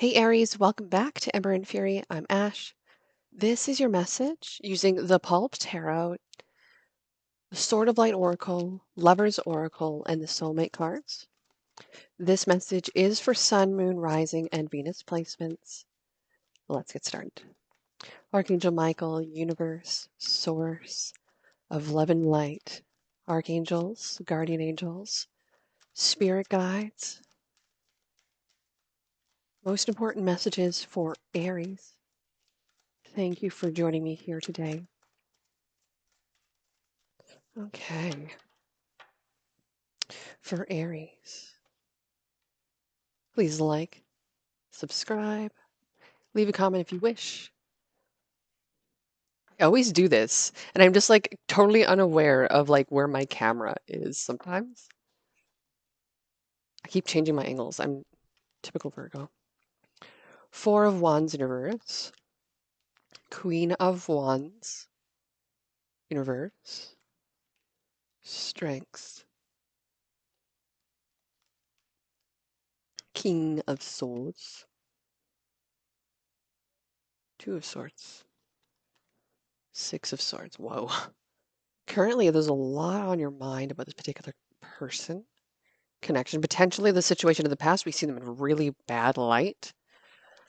Hey Aries, welcome back to Ember and Fury. I'm Ash. This is your message using the Pulp Tarot, the Sword of Light Oracle, Lover's Oracle, and the Soulmate cards. This message is for Sun, Moon, Rising, and Venus placements. Let's get started. Archangel Michael, Universe, Source of Love and Light, Archangels, Guardian Angels, Spirit Guides. Most important messages for Aries. Thank you for joining me here today. Okay. For Aries, please like, subscribe, leave a comment if you wish. I always do this, and I'm just like totally unaware of like where my camera is sometimes. I keep changing my angles. I'm typical Virgo. Four of Wands in reverse. Queen of Wands in reverse. Strengths. King of Swords. Two of Swords. Six of Swords. Whoa. Currently, there's a lot on your mind about this particular person. Connection. Potentially the situation of the past, we see them in really bad light.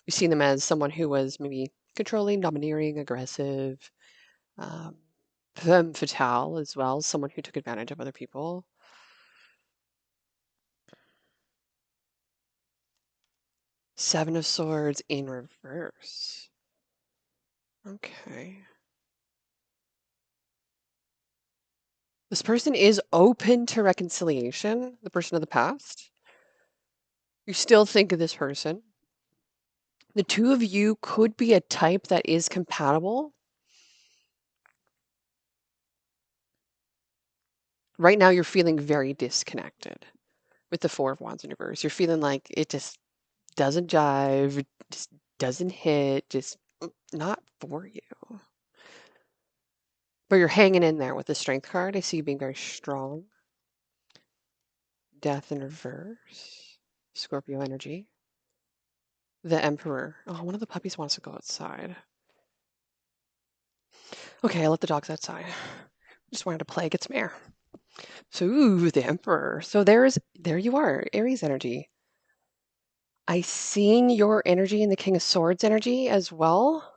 We've seen them as someone who was maybe controlling, domineering, aggressive, femme fatale as well, someone who took advantage of other people. Seven of Swords in reverse. Okay. This person is open to reconciliation, the person of the past. You still think of this person. The two of you could be a type that is compatible. Right now, you're feeling very disconnected with the Four of Wands in reverse. You're feeling like it just doesn't jive, it just doesn't hit, just not for you. But you're hanging in there with the Strength card. I see you being very strong. Death in reverse. Scorpio energy. The Emperor. Oh, one of the puppies wants to go outside. Okay, I let the dogs outside. Just wanted to play, get some air. So, ooh, the Emperor. So there you are, Aries energy. I seen your energy in the King of Swords energy as well.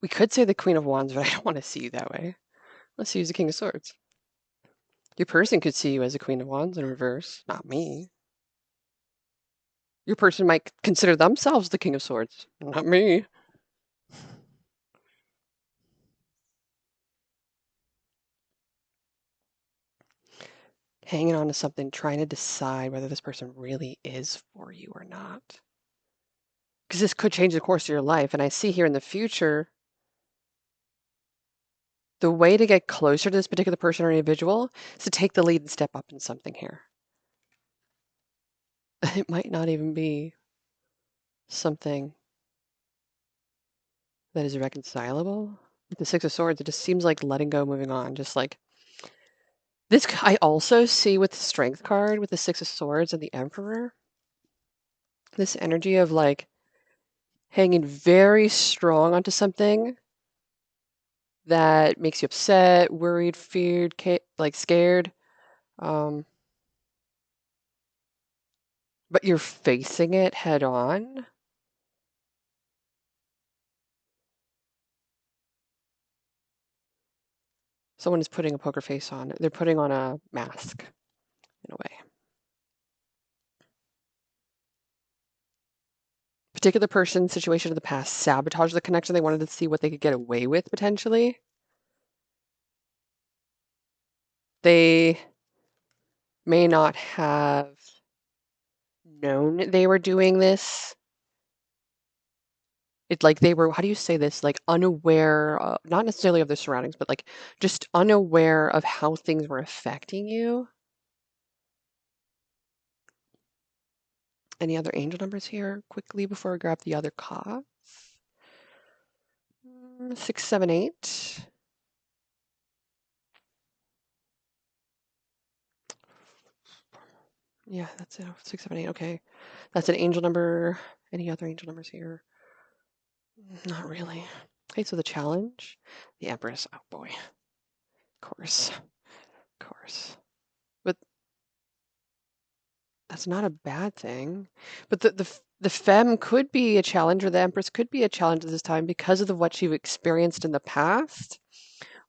We could say the Queen of Wands, but I don't want to see you that way. Let's see you as the King of Swords. Your person could see you as a Queen of Wands in reverse, not me. Your person might consider themselves the King of Swords, not me. Hanging on to something, trying to decide whether this person really is for you or not. Because this could change the course of your life. And I see here in the future, the way to get closer to this particular person or individual is to take the lead and step up in something here. It might not even be something that is reconcilable. With the Six of Swords, it just seems like letting go, moving on. Just like this, I also see with the Strength card, with the Six of Swords and the Emperor, this energy of like hanging very strong onto something that makes you upset, worried, feared, like scared. But you're facing it head on. Someone is putting a poker face on. They're putting on a mask, in a way. Particular person, situation of the past, sabotage the connection. They wanted to see what they could get away with, potentially. They may not have known they were doing this. It's like they were, how do you say this? Like unaware, not necessarily of their surroundings, but like just unaware of how things were affecting you. Any other angel numbers here quickly before I grab the other cards? 6, 7, 8. Yeah, that's it. 6, 7, 8. Okay. That's an angel number. Any other angel numbers here? Not really. Okay, so the challenge, the Empress. Oh boy. Of course. Of course. But that's not a bad thing. But the femme could be a challenge, or the Empress could be a challenge at this time because of what you've experienced in the past,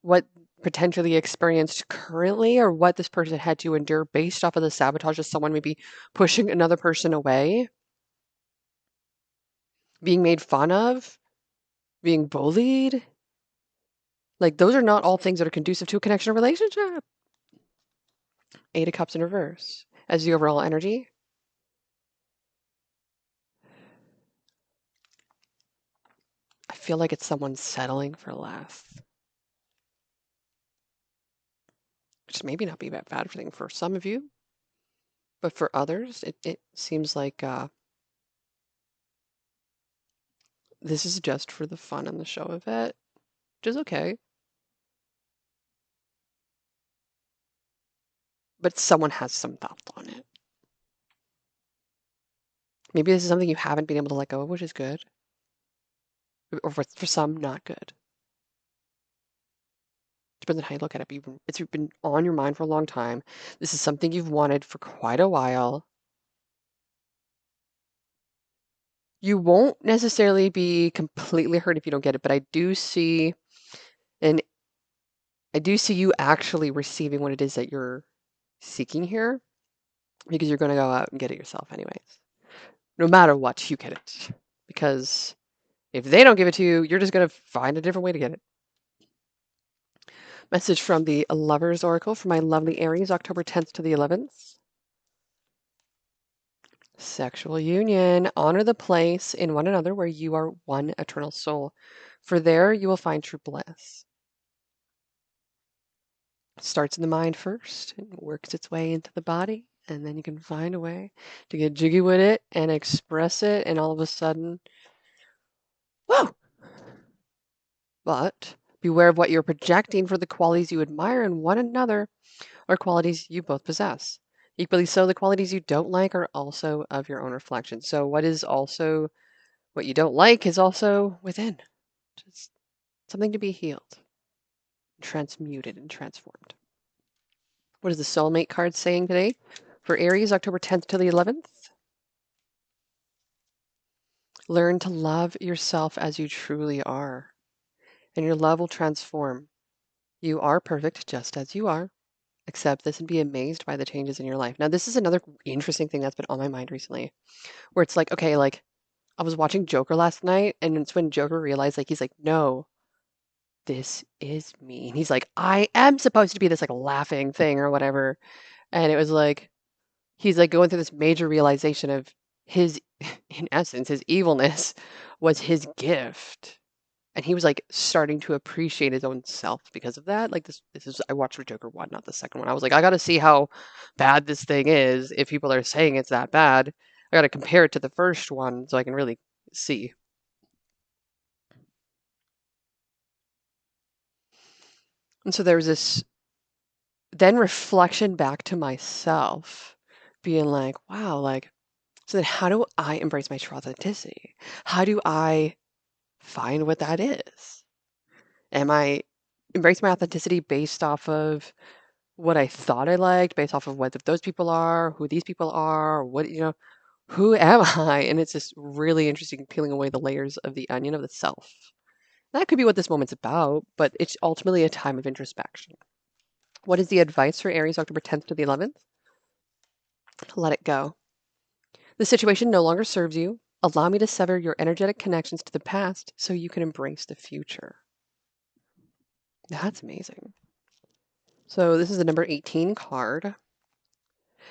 what potentially experienced currently, or what this person had to endure based off of the sabotage of someone maybe pushing another person away, being made fun of, being bullied. Like those are not all things that are conducive to a connection or relationship. 8 of Cups in reverse as the overall energy. I feel like it's someone settling for less, which maybe not be that bad thing for some of you, but for others, it seems like this is just for the fun and the show of it, which is okay. But someone has some thoughts on it. Maybe this is something you haven't been able to let go of, which is good, or for some, not good. Depends on how you look at it. But it's been on your mind for a long time. This is something you've wanted for quite a while. You won't necessarily be completely hurt if you don't get it, but and I do see you actually receiving what it is that you're seeking here, because you're going to go out and get it yourself anyways. No matter what, you get it. Because if they don't give it to you, you're just going to find a different way to get it. Message from the Lovers Oracle for my lovely Aries, October 10th to the 11th. Sexual union. Honor the place in one another where you are one eternal soul. For there you will find true bliss. It starts in the mind first and works its way into the body, and then you can find a way to get jiggy with it and express it, and all of a sudden, whoa! But beware of what you're projecting, for the qualities you admire in one another are qualities you both possess. Equally so, the qualities you don't like are also of your own reflection. So what you don't like is also within. Just something to be healed, transmuted, and transformed. What is the soulmate card saying today for Aries, October 10th to the 11th? Learn to love yourself as you truly are, and your love will transform. You are perfect just as you are. Accept this and be amazed by the changes in your life. Now, this is another interesting thing that's been on my mind recently, where it's like, okay, like I was watching Joker last night, and it's when Joker realized, like, he's like, no, this is me. And he's like, I am supposed to be this like laughing thing or whatever. And it was like, he's like going through this major realization of his, in essence, his evilness was his gift. And he was like starting to appreciate his own self because of that. Like this is I watched Joker 1, not the second one. I was like, I gotta see how bad this thing is. If people are saying it's that bad, I gotta compare it to the first one so I can really see. And so there was this then reflection back to myself, being like, wow, like, so then how do I embrace my true authenticity? How do I find what that is? Am I embrace my authenticity based off of what I thought I liked, based off of what those people are, who these people are, what, who am I? And it's just really interesting peeling away the layers of the onion of the self. That could be what this moment's about, but it's ultimately a time of introspection. What is the advice for Aries, October 10th to the 11th? Let it go. The situation no longer serves you. Allow me to sever your energetic connections to the past so you can embrace the future. That's amazing. So this is the number 18 card.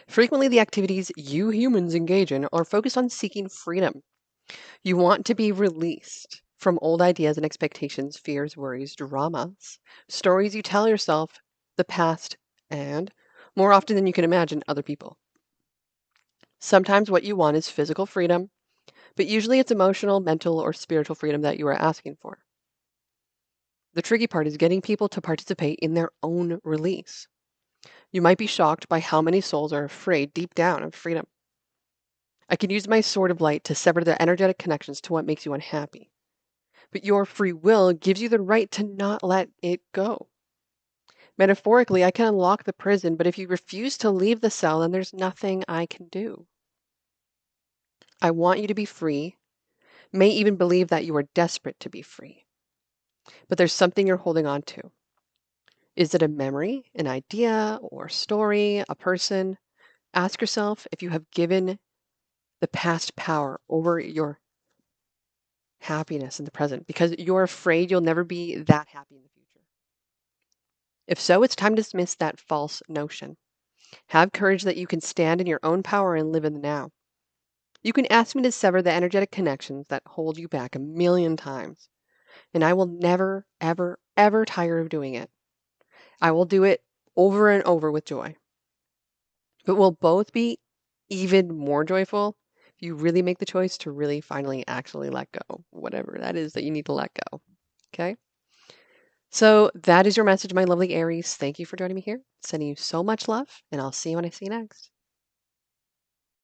Frequently, the activities you humans engage in are focused on seeking freedom. You want to be released from old ideas and expectations, fears, worries, dramas, stories you tell yourself, the past, and, more often than you can imagine, other people. Sometimes what you want is physical freedom, but usually it's emotional, mental, or spiritual freedom that you are asking for. The tricky part is getting people to participate in their own release. You might be shocked by how many souls are afraid deep down of freedom. I can use my sword of light to sever the energetic connections to what makes you unhappy. But your free will gives you the right to not let it go. Metaphorically, I can unlock the prison, but if you refuse to leave the cell, then there's nothing I can do. I want you to be free, may even believe that you are desperate to be free. But there's something you're holding on to. Is it a memory, an idea, or story, a person? Ask yourself if you have given the past power over your happiness in the present because you're afraid you'll never be that happy in the future. If so, it's time to dismiss that false notion. Have courage that you can stand in your own power and live in the now. You can ask me to sever the energetic connections that hold you back a million times, and I will never, ever, ever tire of doing it. I will do it over and over with joy. But we'll both be even more joyful if you really make the choice to really finally actually let go, whatever that is that you need to let go. Okay? So that is your message, my lovely Aries. Thank you for joining me here. Sending you so much love, and I'll see you when I see you next.